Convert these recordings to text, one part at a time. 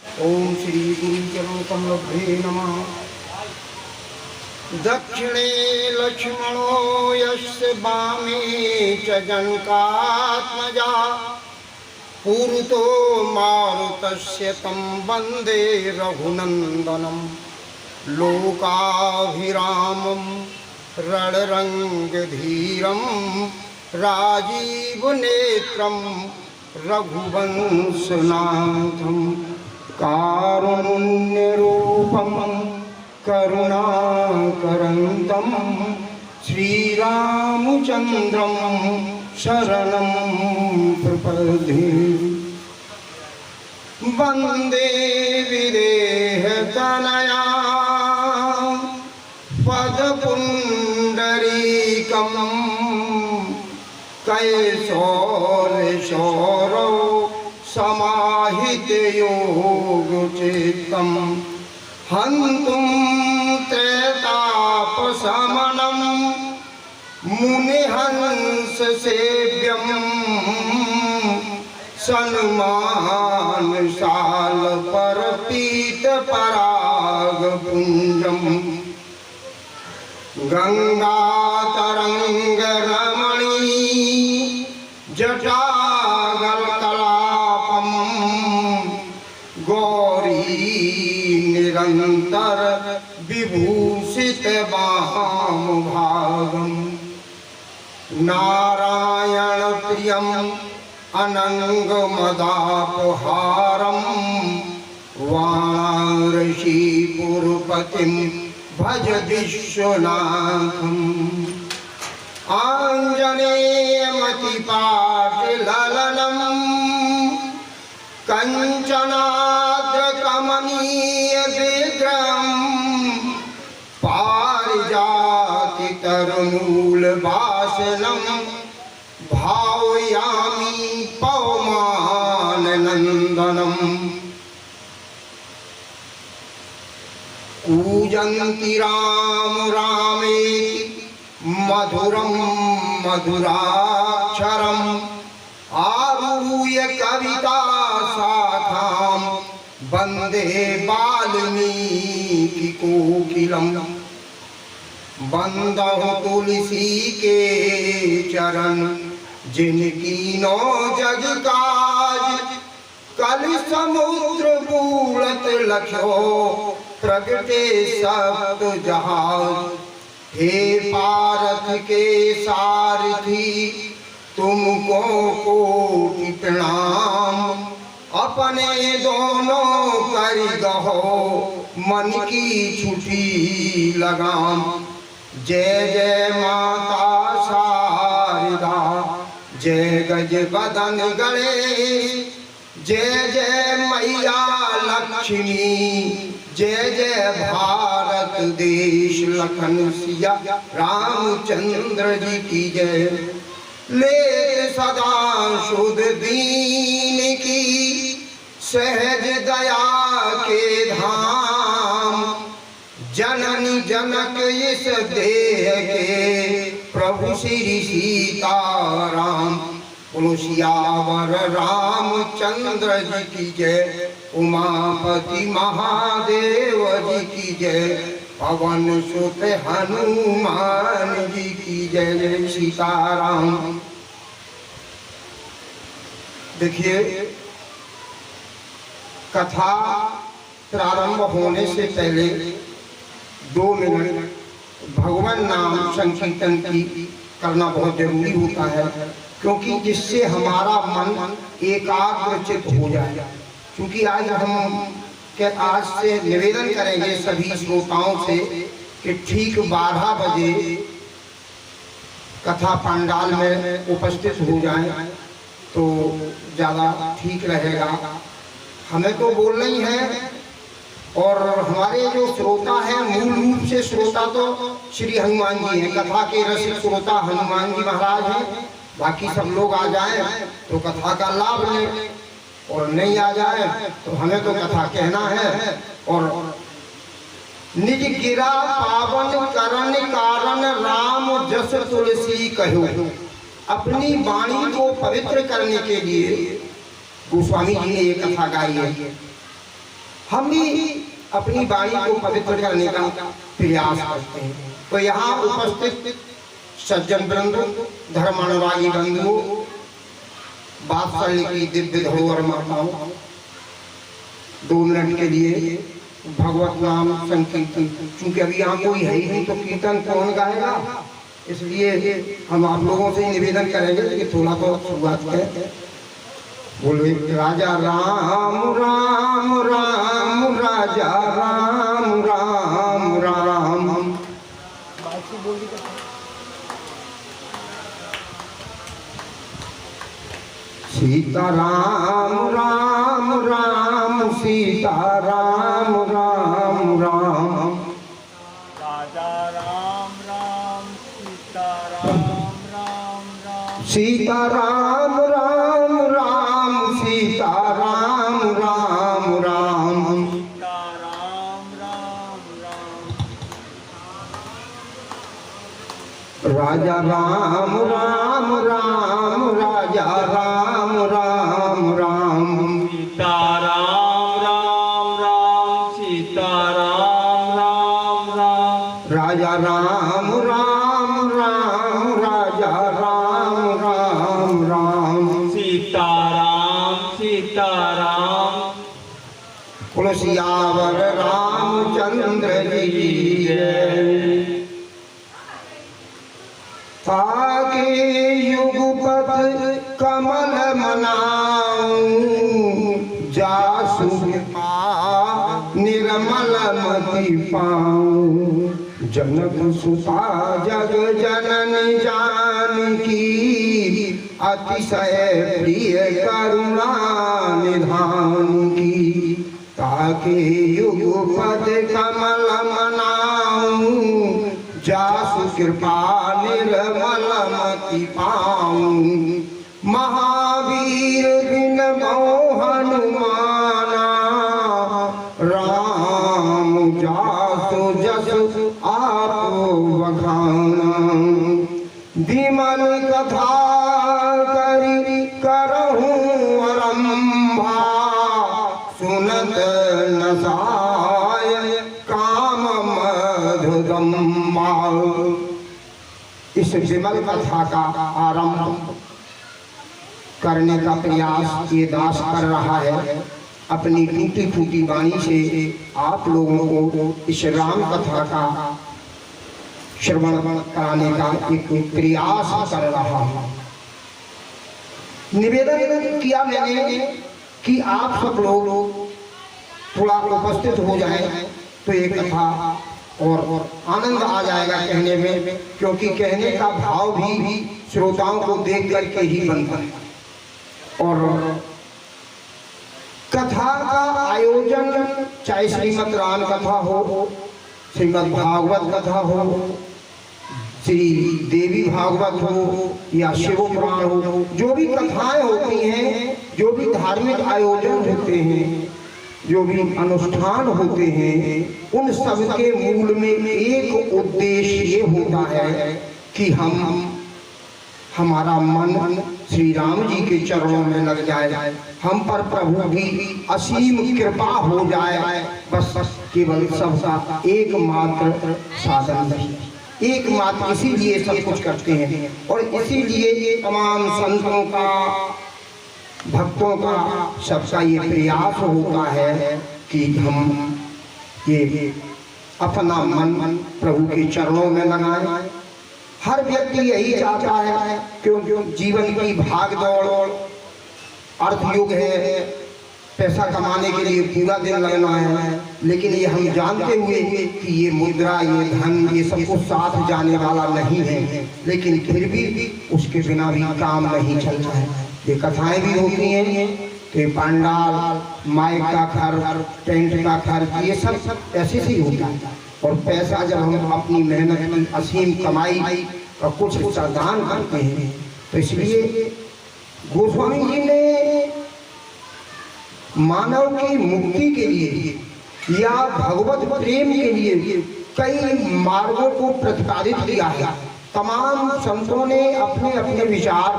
ओम श्री गुरुचरणकमलभ्ये नमः। दक्षिणे लक्ष्मणो यस्य वामे च जनकात्मजा पूर्वतो मारुतस्य तं वन्दे रघुनन्दनं लोकाभिरामं रणरङ्गधीरं राजीवनेत्रं रघुवंशनाथं कारुण्यरूपं करुणाकरन्तं श्रीरामचन्द्रं शरणं प्रपद्ये। वन्दे विदेहतनया पदपुण्डरीकं कैशोरशौरौ समाहितयोगचित्तं हन्तुं त्रैतापशमनं मुनिहंससेव्यं सन्मानशालपरपीतपरागपुञ्जं गङ्गातरङ्गरमणी जटागलकलापं गौरी निरन्तर विभूषितवामभागं नारायणप्रियम् अनङ्गमदापहारं वाराणसीपुरपतिं भज विश्वनाथम् आञ्जनेयमतिपाटललनं कञ्चनाद्रकमनीयविग्रहं पारिजातितरुमूलवासनं भावयामि पवमाननन्दनं। कूजन्ति राम रामेति मधुरं मधुराक्षरम् आरुह्य कविता शाखां वन्दे वाल्मीकि कोकिलम्। बंदहु तुलसी के चरण जिनकी नो जग काज कल समुद्र बूढ़त लख्यो प्रगटे सप्त जहाज। हे पारथ के सारथी तुमको कोटि प्रणाम अपने दोनों कर गहो मन की छुटी लगाम। जय जय माता शारदा जय गज बदन गणेश जय जय मैया लक्ष्मी जय जय भारत देश लखन सिया रामचंद्र जी की जय। ले सदा शुद्ध दीन की सहज दया के धाम जननी जनक इस देह के प्रभु श्री सीताराम। बोलो सियावर रामचंद्र जी की जय उमापति महादेव जी की जय पवन सुत हनुमान जी की जय। जय सीताराम। देखिए कथा प्रारंभ होने से पहले 2 मिनट भगवान नाम संकीर्तन की करना बहुत जरूरी होता है, क्योंकि जिससे हमारा मन एकाग्रचित हो जाए। क्योंकि आज से निवेदन करेंगे सभी श्रोताओं से कि ठीक 12 बजे कथा पंडाल में उपस्थित हो जाएं तो ज़्यादा ठीक रहेगा। हमें तो बोलना ही है और हमारे जो श्रोता हैं मूल रूप से श्रोता तो श्री हनुमान जी हैं। कथा के रसिक श्रोता हनुमान जी महाराज हैं। बाकी सब लोग आ जाएं तो कथा का लाभ लें और नहीं आ जाए तो हमें तो कथा कहना है। और निज गिरा पावन करण कारण राम जस तुलसी कहो। अपनी वाणी को पवित्र करने के लिए गोस्वामी जी ने ये कथा गाई है। हम भी अपनी वाणी को पवित्र करने का प्रयास करते हैं। तो यहाँ उपस्थित सज्जन वृंद, धर्मानुरागी बंधुओं, वात्सल्य की दिव्य धरोहर माताओं, 2 मिनट के लिए भगवत नाम संकीर्तन, क्योंकि अभी यहाँ कोई है ही नहीं तो कीर्तन कौन गाएगा, इसलिए हम आप लोगों से निवेदन करेंगे कि थोड़ा तो शुरुआत करें। बोले राजा राम राम राम, राजा राम राम राम। सीता राम राम राम, सीता राम राम राम। राजा राम राम, सीता राम राम राम। सीता राम राम राम, सीता राम राम राम। सीता राम राम राम। राजा राम राम राम, राजा राम राम राम। सीता राम राम राम, सीता राम राम राम। राजा राम राम राम, राजा राम राम राम। सीता राम। बोलो सियावर रामचंद्र जी जय। ताके युगपत कमल मनाऊं, जासु कृपा निर्मल मति पाऊं। जनक सुता जग जननी जानकी, अतिशय प्रिय करुणा निधान की। ताके युगपत कमल मनाऊं, जासु कृपा निर्मल मति पाऊं। महावीर बिन हनुमाना, राम जासु जसु आपो बखाना। विमल कथा करी करहूँ आरंभा, सुनत नसाय काम मधुगम्मा। इस विमल कथा का आरंभ करने का प्रयास ये दास कर रहा है। अपनी टूटी फूटी वाणी से आप लोगों को इस राम कथा का श्रवण कराने का एक प्रयास कर रहा हूँ। निवेदन किया मैंने कि आप सब लोग थोड़ा उपस्थित हो जाएं तो ये कथा और आनंद आ जाएगा कहने में, क्योंकि कहने का भाव भी श्रोताओं को देख करके ही बनता है। और कथा का आयोजन चाहे श्रीमद् राम कथा हो, श्रीमद् भागवत कथा हो, श्री देवी भागवत हो या शिव पुराण हो, जो भी कथाएं होती हैं, जो भी धार्मिक आयोजन होते हैं, जो भी अनुष्ठान होते हैं, उन सब के मूल में एक उद्देश्य ये होता है कि हमारा मन श्री राम जी के चरणों में लग जाए, हम पर प्रभु की असीम कृपा हो जाए। बस केवल सबका एकमात्र साधन है, एकमात्र इसीलिए सब कुछ करते हैं। और इसीलिए तमाम संतों का, भक्तों का, सबका ये प्रयास होता है कि हम ये अपना मन प्रभु के चरणों में लगाएं। हर व्यक्ति यही चाहता है, क्योंकि जीवन की भाग दौड़, अर्थयुग है, पैसा कमाने के लिए पूरा दिन लगना है, लेकिन ये हम जानते हुए कि ये मुद्रा, ये धन, ये सब कुछ साथ जाने वाला नहीं है, लेकिन फिर भी उसके बिना भी काम नहीं चलता है। ये कथाएं भी होती हैं कि पंडाल, माइक का खर्च, टेंट का खर्च, ये सब ऐसे से ही होता है। और पैसा जब हम अपनी मेहनत की असीम कमाई का कुछ हिस्सा दान करते हैं, तो इसलिए गोस्वामी जी ने मानव की मुक्ति के लिए या भगवत प्रेम के लिए कई मार्गों को प्रतिपादित किया है। तमाम संतों ने अपने अपने विचार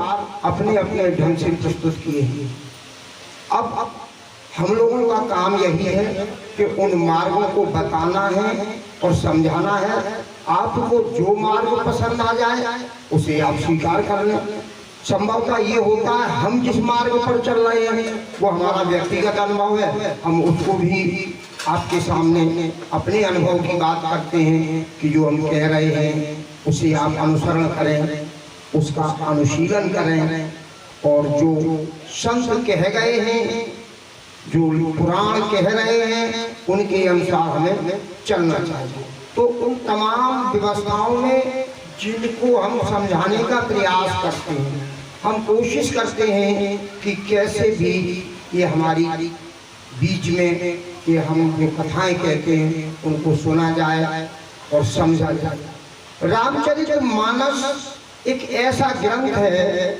अपने अपने ढंग से प्रस्तुत किए हैं। अब हम लोगों का काम यही है कि उन मार्गों को बताना है और समझाना है। आपको जो मार्ग पसंद आ जाए उसे आप स्वीकार कर लें। संभवतः ये होता है हम जिस मार्ग पर चल रहे हैं वो हमारा व्यक्तिगत अनुभव है, हम उसको भी आपके सामने अपने अनुभव की बात करते हैं कि जो हम कह रहे हैं उसे आप अनुसरण करें, उसका अनुशीलन करें और जो संत कह गए हैं, जो पुराण कह रहे हैं, उनके अनुसार हमें चलना चाहिए। तो उन तमाम व्यवस्थाओं में जिनको हम समझाने का प्रयास करते हैं, हम कोशिश करते हैं कि कैसे भी ये हमारी बीच में ये हम जो कथाएं कहते हैं उनको सुना जाए और समझा जाए। रामचरितमानस एक ऐसा ग्रंथ है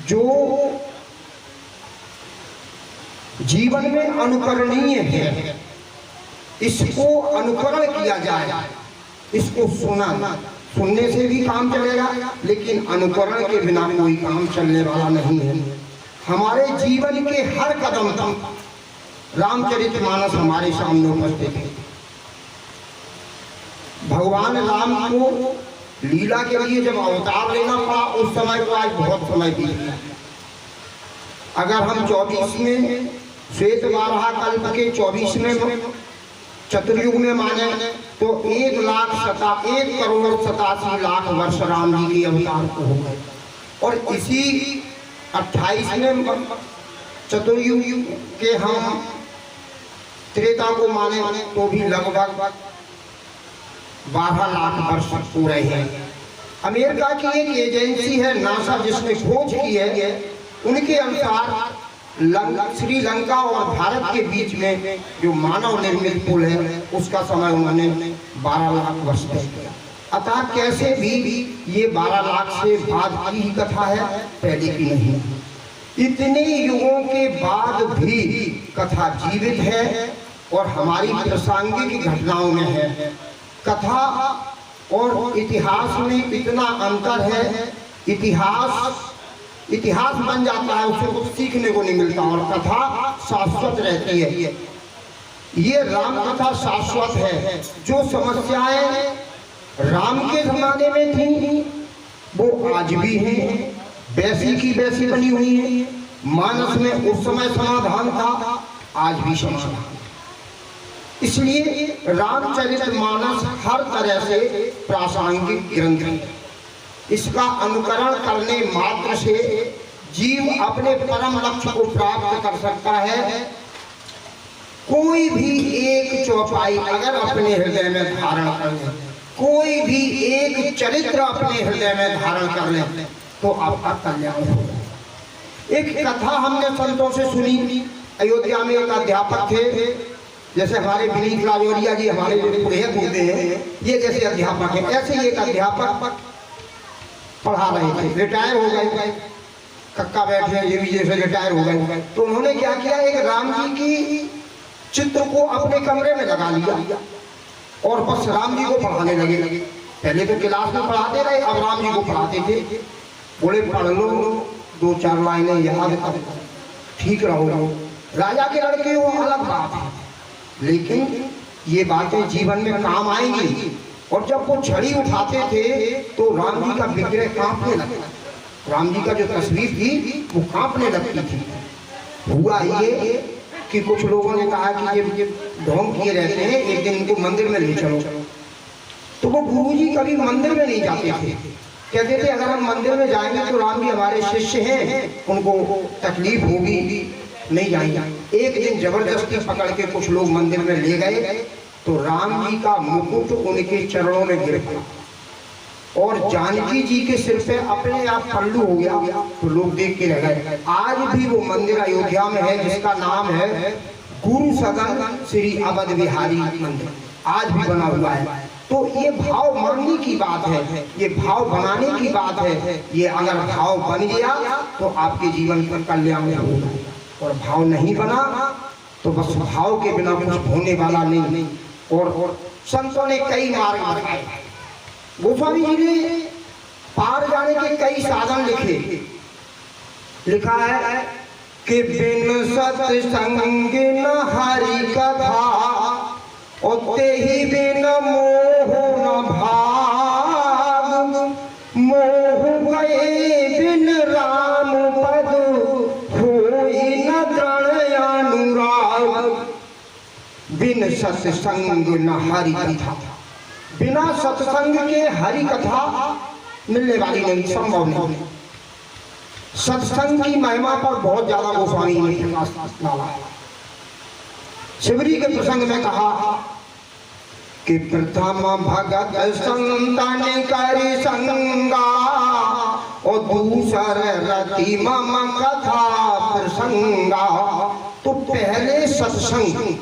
जो जीवन में अनुकरणीय है। इसको अनुकरण किया जाए, इसको सुनने से भी काम चलेगा, लेकिन अनुकरण के बिना कोई काम चलने वाला नहीं है। हमारे जीवन के हर कदम तक रामचरितमानस हमारे सामने उपस्थित है। भगवान राम को लीला के लिए जब अवतार लेना पड़ा उस समय को आज बहुत समय बीत गया। अगर हम 24वें श्वेत वाराह कल्प के 24वें चतुर्युग में माने तो 1,87,87,00,000 वर्ष राम जी के अवतार को हो गए, और इसी 28वें चतुर्युग के हम त्रेता को माने तो भी लगभग 12 लाख वर्ष हो रहे हैं। अमेरिका की एक एजेंसी है नासा जिसने खोज की है, उनके अनुसार श्रीलंका और भारत के बीच में जो मानव निर्मित पुल है उसका समय उन्होंने 12 लाख वर्ष तय किया। अतः कैसे भी ये 12 लाख से बाद की ही कथा है, पहले की नहीं। इतने युगों के बाद भी कथा जीवित है और हमारी प्रासंगिक घटनाओं में है। कथा और इतिहास में इतना अंतर है, इतिहास बन जाता है, उससे कुछ सीखने को नहीं मिलता, और कथा शाश्वत रहती है। ये राम कथा शाश्वत है। जो समस्याएं राम के जमाने में थी वो आज भी हैं, वैसी की वैसी बनी हुई है। मानस में उस समय समाधान था, आज भी समाधान। इसलिए रामचरितमानस हर तरह से प्रासंगिक ग्रंथ है। इसका अनुकरण करने मात्र से जीव अपने परम लक्ष्य को प्राप्त कर सकता है। कोई भी एक चौपाई अगर अपने हृदय में धारण कर ले, कोई भी एक चरित्र अपने हृदय में धारण कर ले तो आपका कल्याण होगा। एक कथा हमने संतों से सुनी। अयोध्या में एक अध्यापक थे, जैसे हमारे विनीत लाजोरिया जी हमारे पुरोहित होते हैं, ये जैसे अध्यापक है, ऐसे एक अध्यापक पढ़ा रहे थे, रिटायर हो गए, कक्का बैठे ये भी जैसे रिटायर हो गए। तो उन्होंने क्या किया, एक राम जी की चित्र को अपने कमरे में लगा लिया और बस राम जी को पढ़ाने लगे। पहले तो क्लास में पढ़ाते रहे, अब राम जी को पढ़ाते थे। बोले पढ़ लो, 2-4 लाइनें याद कर, ठीक रहो। राजा के लड़के वो अलग बात है, लेकिन ये बातें जीवन में काम आएंगी। और जब वो छड़ी उठाते थे तो राम जी का विग्रह कांपने लगता, राम जी का जो तस्वीर थी वो कांपने लगती थी। हुआ ये कि कुछ लोगों ने कहा कि ये ढोंग किए रहते हैं, एक दिन इनको मंदिर में ले चलो। तो वो गुरुजी कभी मंदिर में नहीं जाते थे, कहते थे अगर हम मंदिर में जाएंगे तो राम जी हमारे शिष्य हैं, उनको तकलीफ होगी, नहीं जाएंगे। एक दिन जबरदस्ती पकड़ के कुछ लोग मंदिर में ले गए तो राम जी का मुकुट उनके चरणों में गिर पड़ा और जानकी जी के सिर पे अपने आप पल्लू हो गया। तो लोग देख के रह गए। आज भी वो मंदिर अयोध्या में है जिसका नाम है गुरु सदन श्री अवध बिहारी मंदिर, आज भी बना हुआ है। तो ये भाव मानने की बात है, ये भाव बनाने की बात है। ये अगर भाव बन गया तो आपके जीवन पर कल्याण होगा, और भाव नहीं बना तो बस भाव के बिना कुछ होने वाला नहीं। और संतों ने कई मार्ग बताए, गोस्वामी जी ने पार जाने के कई साधन लिखे। लिखा है कि बिन सत्संग न हरि कथा और तेहि बिन मोह न भाग, मोह गए बिन राम पद, होई न दृढ़ अनुराग। बिन सत्संग न हरि कथा, बिना सत्संग के हरि कथा मिलने वाली नहीं, संभव नहीं। सत्संग की महिमा पर बहुत ज्यादा गोस्वामी ने प्रकाश डाला है। शिवरी के प्रसंग में कहा कि प्रथम भगत संतन कर संगा, और दूसर रति मम कथा प्रसंगा। तो पहले सत्संग,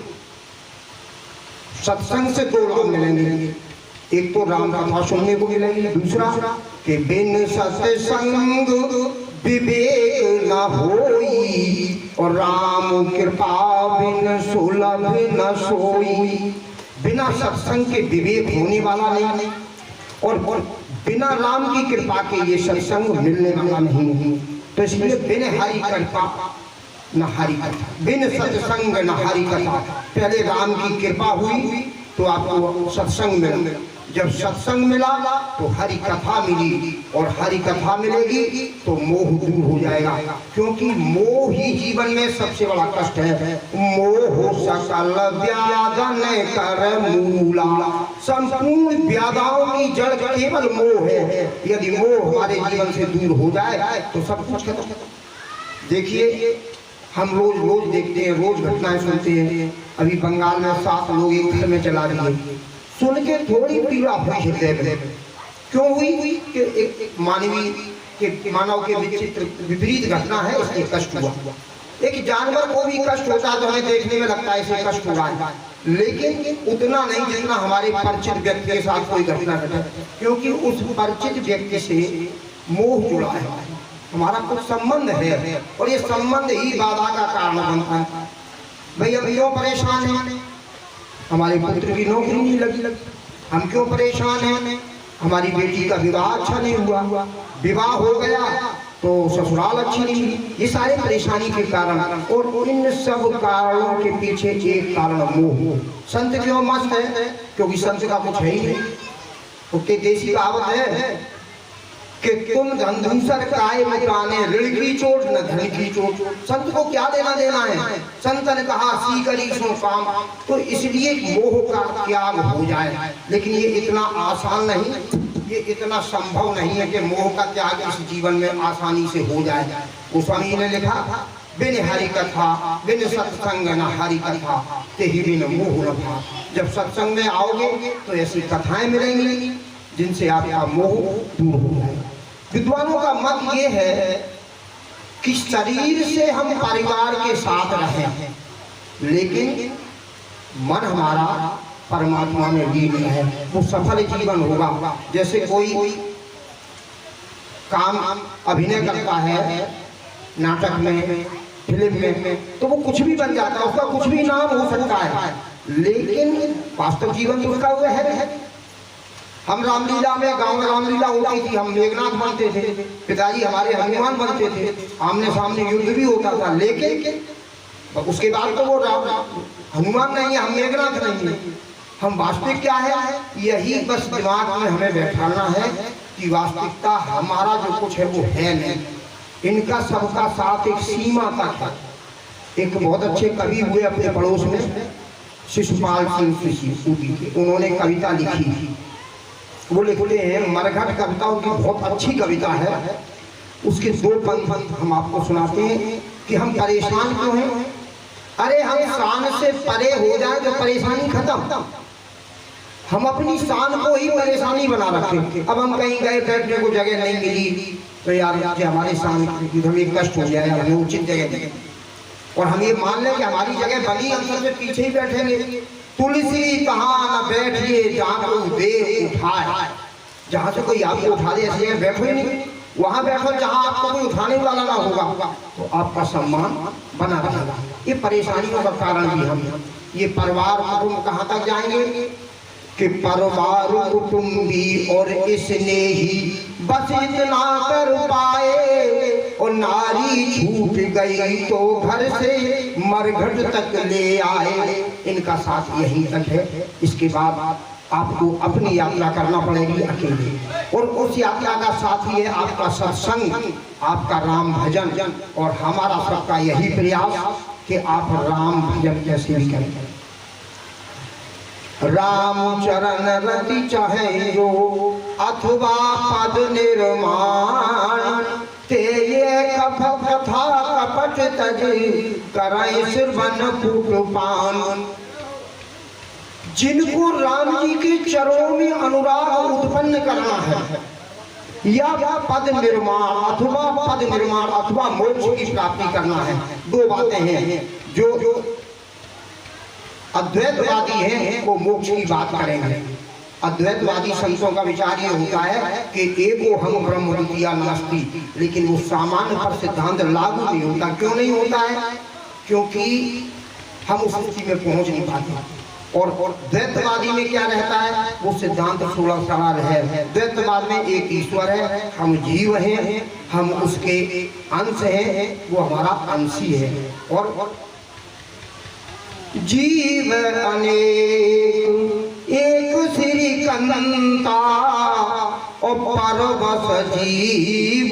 सत्संग से दो लाभ मिलेंगे, एक तो राम कथा सुनने को मिलेगी, दूसरा कि बिन सत्संग विवेक न होई, और राम कृपा बिन सुलभ न सोई। बिना सत्संग के विवेक होने वाला नहीं, और बिना राम की कृपा के ये सत्संग मिलने वाला नहीं। तो इसलिए बिन हरि कृपा न हरि कथा, बिन सत्संग न हरि कथा। पहले राम की कृपा हुई तो आपको सत्संग मिला, जब सत्संग मिला तो हरि कथा मिली, और हरि कथा मिलेगी तो मोह दूर हो जाएगा। क्योंकि मोह ही जीवन में सबसे बड़ा कष्ट है। मोह सकल व्याधन कर मूला, संपूर्ण व्याधाओं की जड़ केवल मोह है। यदि मोह हमारे जीवन से दूर हो जाए तो सब कुछ खत्म। देखिए हम रोज देखते हैं, रोज घटनाएं सुनते हैं। अभी बंगाल में 7 लोग एक घर में चला दिए, सुन के थोड़ी पीड़ा हुई हृदय में। क्यों हुई? कि एक मानव के विचित्र विपरीत घटना है, इसलिए कष्ट हुआ। एक जानवर को भी कष्ट होता है तो हमें देखने में लगता है इसे कष्ट हुआ है, लेकिन उतना नहीं जितना हमारे परिचित व्यक्ति के साथ कोई घटना घटे। क्योंकि उस परिचित व्यक्ति से मोह जुड़ा है, हमारा कुछ संबंध है, और ये संबंध ही बाधा का कारण बनता है। भाई हम क्यों परेशान हैं? हमारे पुत्र की नौकरी नहीं लगी। हम क्यों परेशान हैं? हमारी बेटी का विवाह अच्छा नहीं हुआ, विवाह हो गया तो ससुराल अच्छी नहीं मिली। ये सारे परेशानी के कारण, और इन सब कारणों के पीछे एक कारण मोह। संत क्यों मस्त है? क्योंकि संत का कुछ है ही नहीं। उसके देसी कहावत है कि तुम धनधूसर काय मुराने, ऋण की चोट न धन की चोट। संत को क्या लेना देना है? संत ने कहा सी करी सो काम। तो इसलिए मोह का त्याग हो जाए, लेकिन ये इतना आसान नहीं, ये इतना संभव नहीं है कि मोह का त्याग इस जीवन में आसानी से हो जाए। गोस्वामी ने लिखा बिन हरि कथा बिन सत्संग न हरि कथा, तेहि बिन मोह न भाव। जब सत्संग में आओगे तो ऐसी कथाएं मिलेंगी जिनसे आपका मोह दूर हो जाएगा। विद्वानों का मत ये है कि शरीर से हम परिवार के साथ रहें, लेकिन मन हमारा परमात्मा में लीन है, वो सफल जीवन होगा। जैसे कोई काम अभिनय करता है नाटक में, फिल्म में, तो वो कुछ भी बन जाता है, उसका कुछ भी नाम हो सकता है, लेकिन वास्तव जीवन तो उसका हुआ है। हम रामलीला में, गांव में रामलीला होती थी, हम मेघनाथ बनते थे, पिताजी हमारे हनुमान बनते थे, आमने सामने युद्ध भी होता था, लेकिन उसके बाद तो वो हनुमान नहीं है, हम मेघनाथ नहीं है। हम वास्तविक क्या है, यही बस दिमाग में हमें बैठाना है कि वास्तविकता हमारा जो कुछ है वो है नहीं, इनका सबका साथ एक सीमा तक है। एक बहुत अच्छे कवि हुए अपने पड़ोस में, शिशुपाल सिंह, उन्होंने कविता लिखी थी। वो लिखते हैं, मरघट कविता उनकी बहुत अच्छी कविता है। उसके 2 पंथ हम आपको सुनाते हैं कि हम परेशान क्यों हैं। अरे हम शान से परे हो जाए तो परेशानी खत्म। हम अपनी शान को ही परेशानी बना रखे। अब हम कहीं गए, बैठने को जगह नहीं मिली तो यार हमारे शान हमें कष्ट हो जाए, हमें उचित जगह दें, और हम ये मान लें कि हमारी जगह बनी, हम सबसे पीछे ही बैठेंगे। तुलसी कहाँ न बैठिए जहाँ कोई देव उठाए, जहाँ से कोई आपको उठा दे ऐसी जगह बैठो ही नहीं, वहाँ बैठो जहाँ आपको कोई उठाने वाला ना होगा, तो आपका सम्मान बना रहेगा। ये परेशानियों का कारण भी हम, ये परिवार कुटुंब कहाँ तक जाएंगे कि परिवार कुटुंबी और इसने ही बस इतना कर पाए, और नारी छूट गई तो घर से मरघट तक ले आए। इनका साथ यहीं तक है। इसके बाद आपको अपनी यात्रा करना पड़ेगी अकेले, और उस यात्रा का साथ ही है आपका सत्संग, आपका राम भजन। और हमारा सबका यही प्रयास कि आप राम भजन कैसे भी करें। राम चरण रति चाहे जो अथवा पद निर्माण, ते ये कथा कपट तज कराए श्रवण पुष्पान। जिनको राम जी के चरणों में अनुराग उत्पन्न करना है, या पद निर्माण अथवा पद निर्माण अथवा मोक्ष की प्राप्ति करना है, दो बातें हैं। जो अद्वैतवादी हैं वो मोक्ष की बात करेंगे। अद्वैतवादी संतों का विचार ये होता है कि एको हम ब्रह्म द्वितीया नास्ति, लेकिन वो सामान्य पर सिद्धांत लागू नहीं होता। क्यों नहीं होता है? क्योंकि हम उस स्थिति में पहुंच नहीं पाते। और द्वैतवादी में क्या रहता है? वो सिद्धांत थोड़ा सरल है। द्वैतवाद में एक ईश्वर है, हम जीव हैं, हम उसके अंश हैं, वो हमारा अंशी है। और जीव अनेक एक श्री कंता, और परवश जीव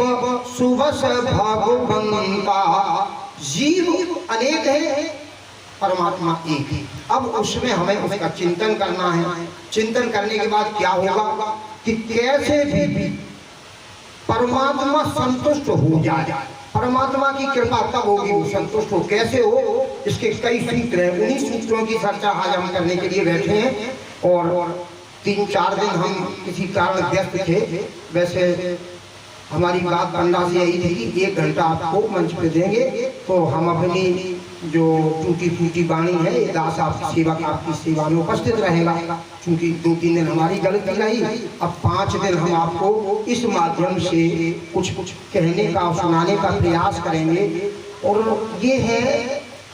सुवस भगवंता। जीव अनेक है, परमात्मा एक है। अब उसमें हमें उसका चिंतन करना है। चिंतन करने के बाद क्या होगा कि कैसे भी परमात्मा संतुष्ट हो जाए। परमात्मा की कृपा तब होगी वो संतुष्ट हो। कैसे हो? इसके कई सूत्र हैं। उन्हीं सूत्रों की चर्चा आज हम करने के लिए बैठे हैं। और 3-4 दिन हम किसी कारण व्यस्त थे। वैसे हमारी बात पंडा से यही थी कि 1 घंटा आपको मंच पे देंगे, तो हम अपनी जो टूटी फूटी वाणी है, दास आपकी सेवा आपकी सेवा में उपस्थित रहेगा। क्योंकि 2-3 दिन हमारी गलती रही, अब 5 दिन हम आपको इस माध्यम से कुछ कहने का सुनाने का प्रयास करेंगे। और ये है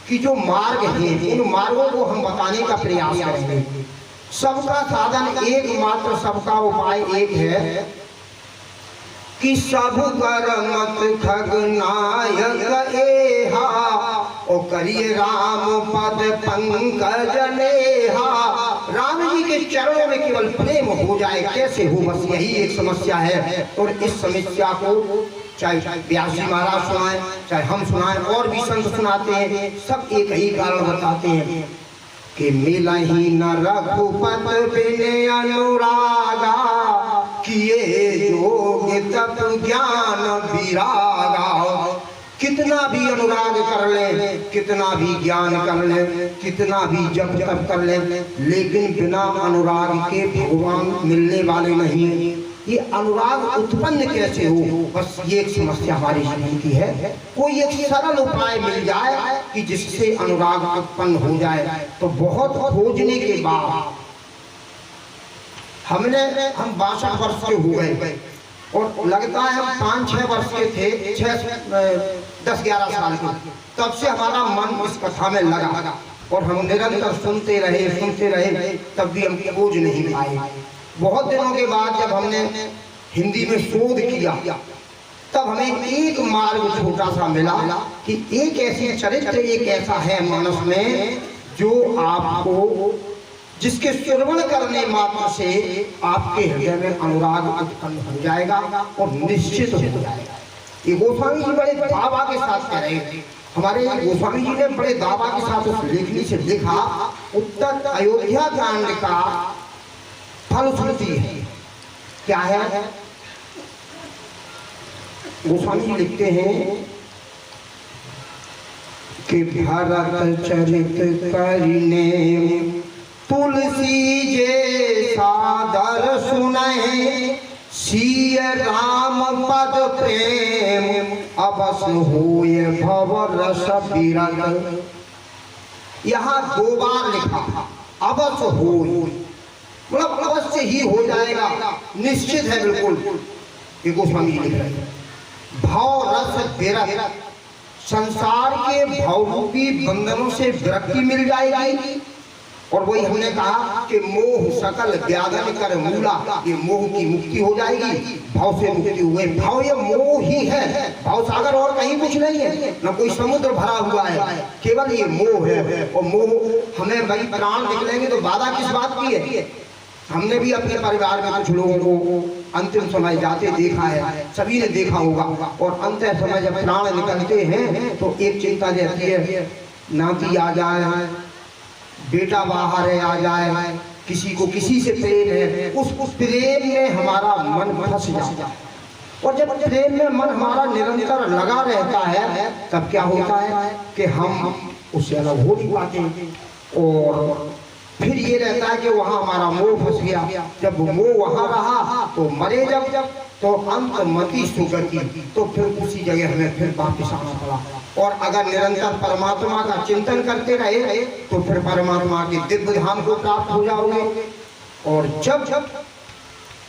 कि जो मार्ग हैं उन मार्गों को हम बताने का प्रयास करेंगे। सबका साधन एकमात्र, सबका उपाय एक है कि सब कर मत खगनायक एहा, ओ करिए राम पद पंकज लेहा। राम जी के चरणों में केवल प्रेम हो जाए, कैसे हो? बस यही एक समस्या है। और इस समस्या को चाहे व्यास जी महाराज सुनाए, चाहे हम सुनाए, और भी संत सुनाते हैं, सब एक ही कारण बताते हैं कि मिला ही न रघुपत बिन अनुरागा, किए जोग तप ज्ञान विरागा। कितना भी अनुराग कर ले, कितना भी ज्ञान कर ले, कितना भी जप तप कर ले, लेकिन बिना अनुराग के भगवान मिलने वाले नहीं। ये अनुराग उत्पन्न कैसे हो? बस ये एक समस्या हमारी जीवन की है। कोई एक सरल उपाय मिल जाए कि जिससे अनुराग उत्पन्न हो जाए। तो बहुत खोजने के बाद हम 62 वर्ष के हो गए, और लगता है हम 5-6 वर्ष के थे, 10-11 साल के। तब से हमारा मन इस कथा में लगा, और हम निरंतर सुनते रहे, तब भी हम खोज नहीं पाए। बहुत दिनों के बाद जब हमने हिंदी में शोध किया, तब हमें एक मार्ग छोटा सा मिला कि एक ऐसी चरित्र, एक ऐसा है मानस में जो आपको, जिसके श्रवण करने मात्र से आपके हृदय में अनुराग उत्पन्न हो जाएगा और निश्चित हो जाएगा। ये गोस्वामी जी बड़े दावा के साथ कह रहे हैं। हमारे गोस्वामी जी ने बड़े दावा के साथ उस लेखनी से लिखा, उत्तर अयोध्या कांड का फलश्रुति है। क्या है? गोस्वामी जी लिखते हैं कि भरत चरित करने तुलसी जे सादर सुने, सिय राम पद प्रेम अवस होए भव रस विरत। यहाँ 2 बार लिखा अवस होए, मतलब अवश्य ही हो जाएगा, निश्चित है बिल्कुल। ये गोस्वामी लिख रहे हैं। भाव रस विरत, संसार के भावरूपी बंधनों से विरक्ति मिल जाएगी, और वही हमने कहा कि मोह सकल व्याधन कर मूला, ये मोह की मुक्ति हो जाएगी, भाव से मुक्ति हुए। भाव ये मोह ही है, भाव सागर और कहीं कुछ नहीं है, न कोई समुद्र भरा हुआ है, केवल ये मोह है। और मोह हमें भाई प्राण निकलेंगे तो बाधा किस बात की है? हमने भी अपने परिवार में कुछ लोगों को अंतिम समय जाते देखा है, सभी ने देखा होगा। और अंतिम समय जब प्राण निकलते हैं तो एक चिंता रहती है, नाती आ जाए, बेटा बाहर है आ जाए, किसी को किसी से प्रेम है, उस प्रेम में हमारा मन फंस जाता है। और जब प्रेम में मन हमारा निरंतर लगा रहता है तब क्या होता है कि हम उससे अलग हो नहीं पाते। और फिर ये रहता है कि वहाँ हमारा मोह फंस गया। जब मोह वहाँ रहा तो मरे जब तो अंत मति सुगति, तो फिर उसी जगह हमें फिर वापिस आना पड़ा। और अगर निरंतर परमात्मा का चिंतन करते रहे तो फिर परमात्मा के दिव्य धाम को प्राप्त हो जाओगे। और जब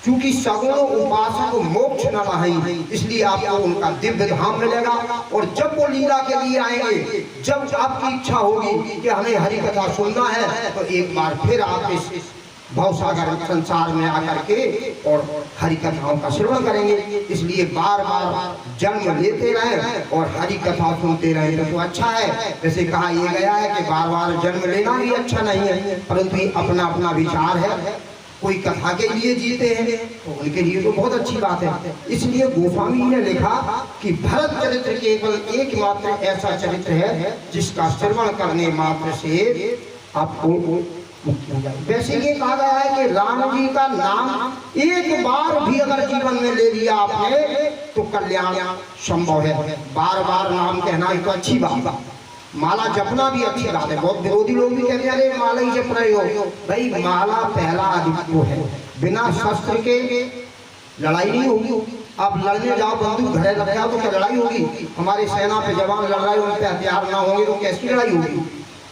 क्योंकि सगुण उपासक मोक्ष न रहे, इसलिए आपको उनका दिव्य धाम मिलेगा। और जब वो लीला के लिए आएंगे, जब आपकी इच्छा होगी कि हमें हरि कथा सुनना है, तो एक बार फिर आप इस भवसागर संसार में आकर के और हरि कथाओं का श्रवण करेंगे। इसलिए बार बार जन्म लेते रहें और हरि कथा सुनते रहें तो अच्छा है। जैसे कहा ये गया है कि बार बार जन्म लेना भी अच्छा नहीं है, परंतु ये अपना अपना विचार है। कोई कथा के लिए जीते हैं तो उनके लिए तो बहुत अच्छी बात है। इसलिए गोस्वामी ने लिखा कि भरत चरित्र केवल एकमात्र ऐसा चरित्र है जिसका श्रवण करने मात्र से आपको मुक्ति हो जाए। वैसे ये कहा गया है कि राम जी का नाम एक बार भी अगर जीवन में ले लिया आपने तो कल्याण संभव है। बार बार नाम कहना तो अच्छी बात है, माला जपना भी अच्छी बात है। बहुत विरोधी लोग भी कहते हैं अरे माला ही जप रहे हो। भाई माला पहला अधिक है, बिना शस्त्र के लड़ाई नहीं होगी। आप लड़ने जाओ, बंदूक घरे रख जाओ तो क्या लड़ाई होगी? हमारे सेना पे जवान लड़ रहे हो, उन पे हथियार ना होंगे तो कैसी लड़ाई होगी?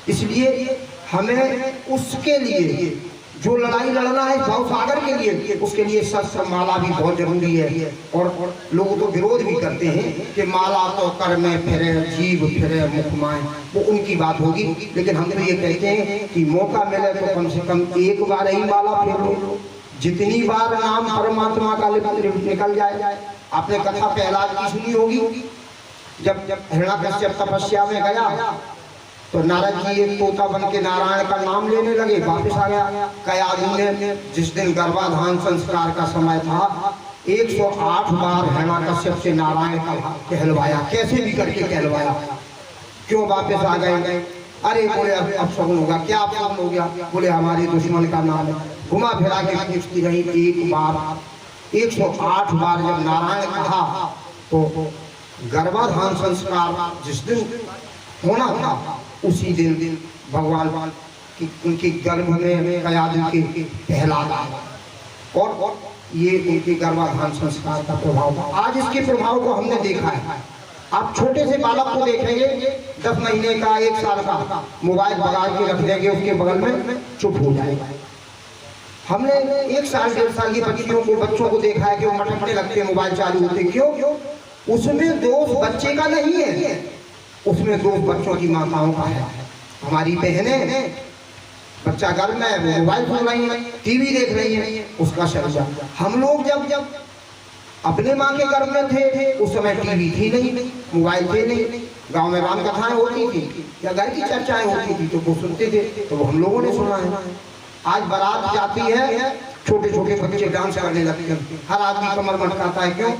इसलिए हमें उसके लिए जो लड़ाई लड़ना है भवसागर के लिए, उसके लिए शस्त्र माला भी बहुत जरूरी है। और लोग तो विरोध भी करते हैं कि माला तो कर में फिरे जीव फिरे मुख माए, वो उनकी बात होगी। लेकिन हम तो ये कहते हैं कि मौका मिले तो कम से कम एक बार ही माला फेर लो, जितनी बार नाम परमात्मा का निकल जाए। आपने कथा प्रहलाद की सुनी होगी, जब हिरण्याकश्यप तपस्या में गया तो नारद जी एक तोता बन के नारायण का नाम लेने लगे, वापस आ गया। कयादू ने जिस दिन गर्भाधान संस्कार का समय था 108 बार हिरण्याकश्यप से नारायण का कहलवाया, कैसे भी करके कहलवाया। क्यों वापस आ गए? अरे बोले अब शगुन होगा। क्या अब शगुन हो गया? बोले हमारे दुश्मन का नाम है। घुमा फिरा के पूछती रही, एक बार 108 बार जब नारायण कहा तो गर्भाधान संस्कार जिस दिन होना था उसी दिन भगवान की उनके गर्भ में कयादू के कहलावा और ये उनके गर्भाधान संस्कार का प्रभाव था। आज इसके प्रभाव को हमने देखा है। आप छोटे से बालक को देखेंगे 10 महीने का 1 साल का, मोबाइल भगा के रख देंगे उसके बगल में, चुप हो जाएगा। हमने 1 साल 1.5 साल की बच्चों को देखा है कि वो मटकने लगते, मोबाइल चालू होते। क्यों? उसमें दोष बच्चे का नहीं है, उसमें दोष बच्चों की माताओं का है। हमारी बहनें, बच्चा घर में वो मोबाइल सुन रही है, टीवी देख रही है, उसका शर्म। हम लोग जब अपने माँ के गर्भ में थे उस समय टीवी थी नहीं, मोबाइल थे नहीं, गांव में राम कथाएं होती थी या घर की चर्चाएं होती थी तो वो सुनते थे, तो हम लोगों ने सुना है। आज बारात जाती है, छोटे छोटे बच्चे डांस करने लगते हैं, हर आदमी कमर मटकाता है। क्यों?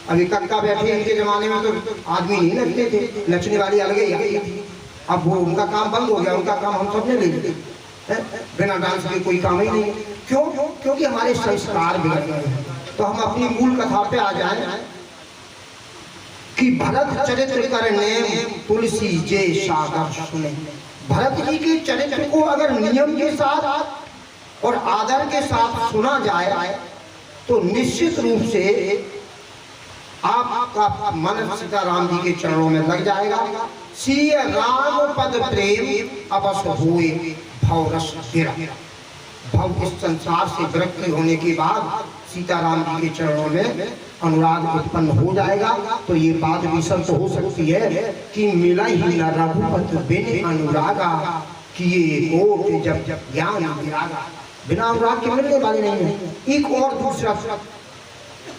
अभी कक्का बैठे इनके जमाने में तो आदमी नहीं नचते थे, नचने वाली अलग ही आई थी। अब वो उनका काम बंद हो गया, उनका काम हम सबने ले लिया, बिना डांस के कोई काम ही नहीं। क्यों? क्योंकि हमारे संस्कार बिगड़ गए हैं। तो हम अपनी मूल कथा पे आ जाए कि भरत चरित्र करने तुलसी जे सागर सुने। भरत जी के चरित्र को अगर नियम के साथ और आदर के साथ सुना जाए तो निश्चित रूप से आपका मन सीताराम जी के चरणों में लग जाएगा। सिय राम पद प्रेम अवश्य हुए भव रस गिरा। भव इस संसार से विरक्ति होने के बाद सीताराम जी के चरणों में अनुराग उत्पन्न हो जाएगा। तो ये बात भी सत्य हो सकती है कि मिला ही न रघुपति बिन अनुरागा, किए कोट जब जब ज्ञान विरागा, बिना अनुराग के मिलने वाले नहीं है। एक और दूसरा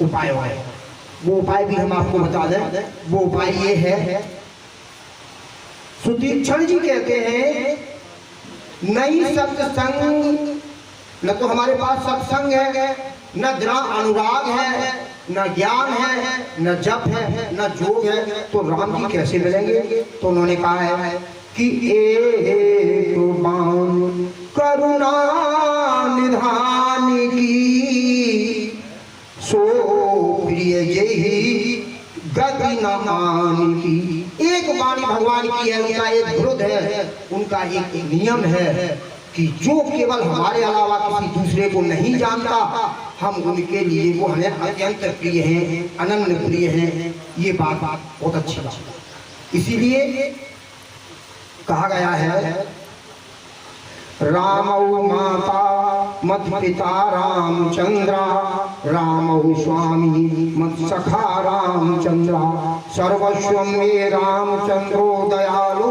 उपाय है, वो उपाय भी हम आपको बता दें। वो उपाय ये है, सुतीक्षण जी कहते हैं नहीं सत्संग, न तो हमारे पास सत्संग है, न जरा अनुराग है, न ज्ञान है, न जप है, न जोग है, तो राम जी कैसे मिलेंगे। तो उन्होंने कहा है कि एक बाण करुणा निधान की, सो प्रिय यही गति न मान की। एक वाणी भगवान की है, उनका एक विरुद्ध है, उनका एक नियम है कि जो केवल हमारे अलावा किसी दूसरे को नहीं जानता, हम उनके लिए वो हमें अत्यंत प्रिय हैं, अनन्य प्रिय हैं। ये बात बहुत अच्छी बात है। इसीलिए कहा गया है रामौ माता मत पिता रामचंद्रा, रामौ स्वामी मत सखा रामचंद्रा, सर्वस्व मे रामचंद्रो दयालु,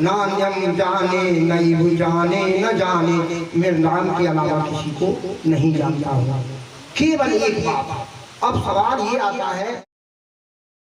नान्यम जाने नैव जाने न जाने। मेरे राम के अलावा किसी को नहीं जानता हूँ, केवल एक बात। अब सवाल ये आता है